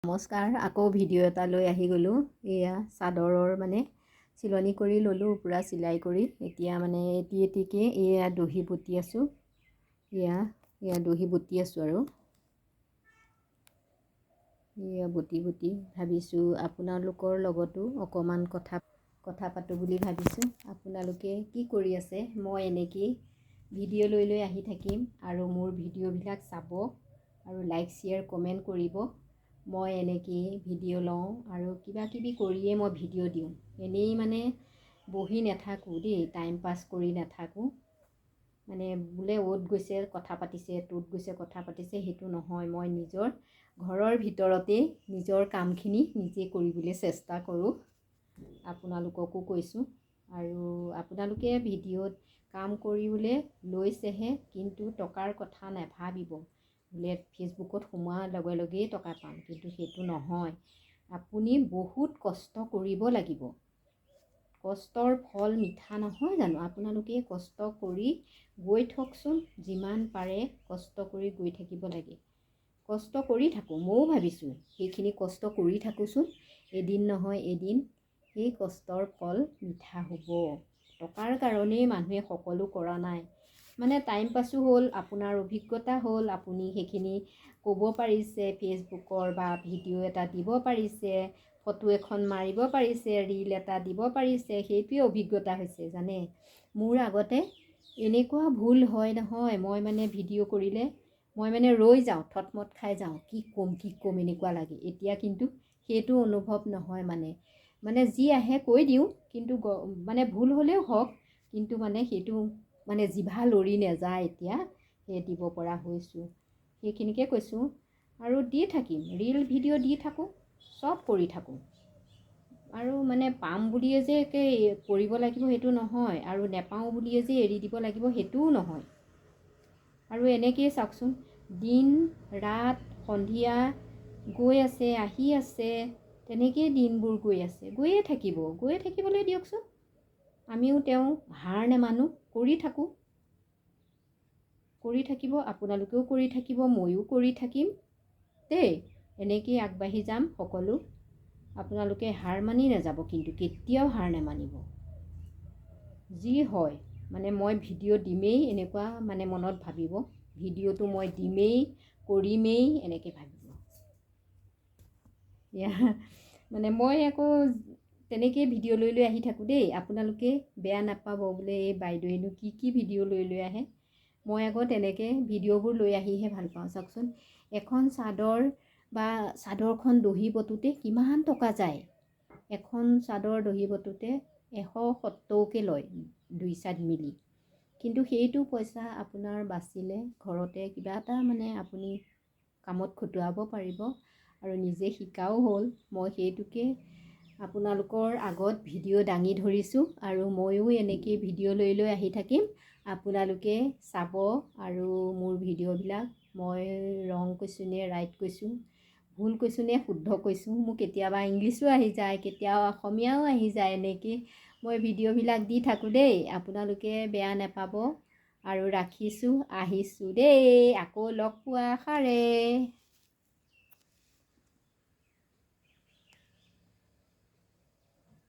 নমস্কাৰ, আকৌ ভিডিঅ' এটা লৈ আহি গ'লোঁ। এয়া চাদৰৰ মানে চিলনি কৰি ল'লোঁ, পূৰা চিলাই কৰি। এতিয়া মানে এটিকে এয়া দহি বটি আছোঁ। এয়া দহি বটি আছোঁ আৰু এয়া বটি ভাবিছোঁ আপোনালোকৰ লগতো অকণমান কথা পাতোঁ বুলি ভাবিছোঁ। আপোনালোকে কি কৰি আছে? মই এনেকেই ভিডিঅ' লৈ আহি থাকিম আৰু মোৰ ভিডিঅ'বিলাক চাব আৰু লাইক শ্বেয়াৰ কমেণ্ট কৰিব। মই এনেকেই ভিডিঅ' লওঁ আৰু কিবা কিবি কৰিয়ে মই ভিডিঅ' দিওঁ। এনেই মানে বহি নাথাকোঁ দেই, টাইম পাছ কৰি নাথাকোঁ। মানে বোলে অ'ত গৈছে কথা পাতিছে, ত'ত গৈছে কথা পাতিছে, সেইটো নহয়। মই নিজৰ ঘৰৰ ভিতৰতেই নিজৰ কামখিনি নিজে কৰিবলৈ চেষ্টা কৰোঁ। আপোনালোককো কৈছোঁ। আৰু আপোনালোকে ভিডিঅ'ত কাম কৰিবলৈ লৈছেহে, কিন্তু টকাৰ কথা নাভাবিব। বোলে ফেচবুকত সোমোৱাৰ লগে লগেই টকা পাম, কিন্তু সেইটো নহয়। আপুনি বহুত কষ্ট কৰিব লাগিব। কষ্টৰ ফল মিঠা নহয় জানো? আপোনালোকে কষ্ট কৰি গৈ থকচোন, যিমান পাৰে কষ্ট কৰি গৈ থাকিব লাগে। কষ্ট কৰি থাকোঁ, ময়ো ভাবিছোঁ সেইখিনি কষ্ট কৰি থাকোঁচোন, এদিন নহয় এদিন সেই কষ্টৰ ফল মিঠা হ'ব। টকাৰ কাৰণেই মানুহে সকলো কৰা নাই। মানে টাইম পাছো হ'ল, আপোনাৰ অভিজ্ঞতা হ'ল, আপুনি সেইখিনি ক'ব পাৰিছে, ফেচবুকৰ বা ভিডিঅ' এটা দিব পাৰিছে, ফটো এখন মাৰিব পাৰিছে, ৰীল এটা দিব পাৰিছে, সেইটোৱে অভিজ্ঞতা হৈছে জানে। মোৰ আগতে এনেকুৱা ভুল হয় নহয়, মই মানে ভিডিঅ' কৰিলে মই মানে ৰৈ যাওঁ, থতমত খাই যাওঁ, কি ক'ম এনেকুৱা লাগে। এতিয়া কিন্তু সেইটো অনুভৱ নহয়। মানে যি আহে কৈ দিওঁ, কিন্তু মানে ভুল হ'লেও হওক, কিন্তু মানে সেইটো মানে জিভা লৰি নাযায়। এতিয়া সেই দিব পৰা হৈছোঁ, সেইখিনিকে কৈছোঁ। আৰু দি থাকিম, ৰীল ভিডিঅ' দি থাকোঁ, চব কৰি থাকোঁ। আৰু মানে পাম বুলিয়ে যে কৰিব লাগিব সেইটো নহয়, আৰু নেপাওঁ বুলিয়ে যে এৰি দিব লাগিব সেইটোও নহয়। আৰু এনেকৈয়ে চাওকচোন, দিন ৰাত সন্ধিয়া গৈ আছে, আহি আছে, তেনেকেই দিনবোৰ গৈয়ে থাকিবলৈ দিয়কচোন। আমিও তেওঁ হাৰ নেমানো, কৰি থাকিব। আপোনালোকেও কৰি থাকিব, ময়ো কৰি থাকিম দেই। এনেকেই আগবাঢ়ি যাম সকলো। আপোনালোকে হাৰ মানি নাযাব, কিন্তু কেতিয়াও হাৰ নেমানিব। যি হয় মানে মই ভিডিঅ' দিমেই এনেকুৱা মানে মনত ভাবিব, ভিডিঅ'টো মই দিমেই, কৰিমেই, এনেকৈ ভাবিব। মানে মই আকৌ তেনেকেই ভিডিঅ' লৈ আহি থাকোঁ দেই। আপোনালোকে বেয়া নাপাব, বোলে এই বাইদেৱেনো কি ভিডিঅ' লৈ আহে। মই আকৌ তেনেকৈ ভিডিঅ'বোৰ লৈ আহিহে ভাল পাওঁ। চাওকচোন, এখন চাদৰ বা চাদৰখন দহি বটোতে কিমান টকা যায়। এখন চাদৰ দহি বটোতে 170কৈ লয়, 2 চাইড মিলি। কিন্তু সেইটো পইচা আপোনাৰ বাচিলে ঘৰতে কিবা এটা মানে আপুনি কামত খটুৱাব পাৰিব, আৰু নিজে শিকাও হ'ল। মই সেইটোকে আপোনালোকৰ আগত ভিডিঅ' দাঙি ধৰিছোঁ, আৰু ময়ো এনেকেই ভিডিঅ' লৈ আহি থাকিম। আপোনালোকে চাব। আৰু মোৰ ভিডিঅ'বিলাক মই ৰং কৈছোঁ নে ৰাইট কৈছোঁ, ভুল কৈছোঁ নে শুদ্ধ কৈছোঁ, মোৰ কেতিয়াবা ইংলিছো আহি যায়, কেতিয়াবা অসমীয়াও আহি যায়। এনেকৈ মই ভিডিঅ'বিলাক দি থাকোঁ দেই, আপোনালোকে বেয়া নাপাব। আৰু ৰাখিছোঁ, আহিছোঁ দেই, আকৌ লগ পোৱা আশাৰে।